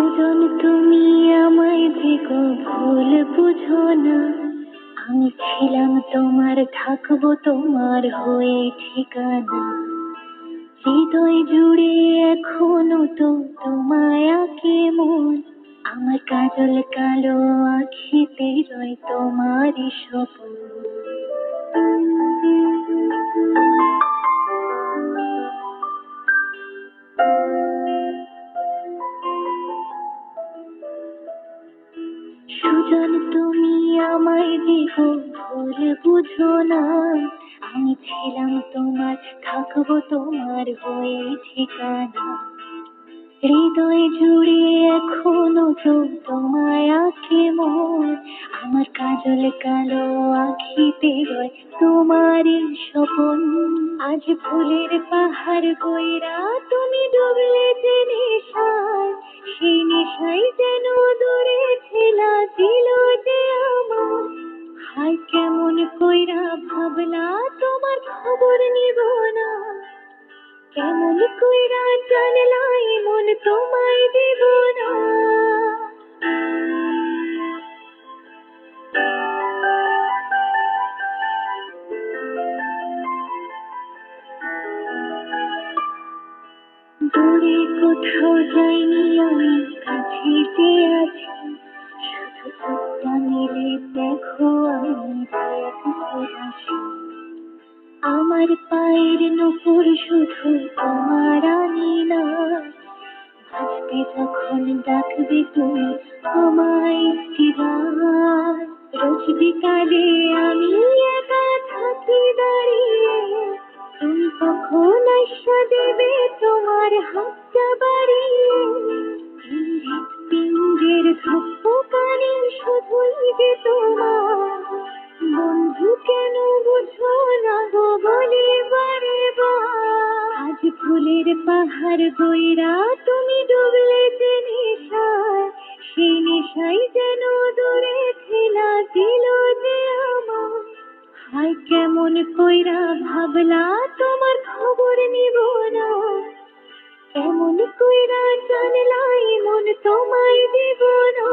সুজন তুমি আমায় দেখো ভুল বুঝো না, আমি ছিলাম তোমার, থাকবো তোমার হয়ে ঠিকানা। হৃদয় জুড়ে এখনো তো তোমায় আঁকে মন, আমার কাজল কালো আখিতে রয় তোমারই স্বপ্ন। সুজন তুমি আমায় দেখো ভুল বুঝো না, আমি ছিলাম তোমার, থাকবো তোমার হয়ে ঠিকানা। হৃদয় জুড়ে এখনো তো তোমায় আঁকে মন, আমার কাজল কালো আখিতে রয় তোমারই স্বপন। আজ ফুলের পাহাড় গইরা তুমি ডুবলে যে নেশায়, সেই নেশায় যেন দূরে ঠেলা দিল যে আমার। হায় কেমন কইরা ভাবলা তোমার খবর নিব না, কেমন কইরা জানলাই মন তোমায় দেব না। দূরে কোথাও যাইনি আমি, কাছেতে আছি, শুধু চোখটা মেলে দেখো আমি দেখতে আসি। আমার পায়ের নূপুর শুধু তোমার আঙিনা, ভাসবে যখন ডাকবে তুমি আমায় ফিরার। রোজ বিকালে আমি একা থাকি দাঁড়িয়ে, তুমি কখন আশা দেবে তোমার হাতটা বাড়িয়ে। পিঞ্জের ধপ্পকানি শুধুই যে তোমার, বন্ধু কেন বুঝো না গো বলে বারে বার। আজ ফুলের পাহাড় গইরা তুমি ডুবলে যে নেশায়, সেই নেশায় যেন দূরে ঠেলা দিল যে আমার। হায় কেমন কইরা ভাবলা তোমার খবর নিব না, কেমন কইরা জানলাই মন তোমায় দিব না।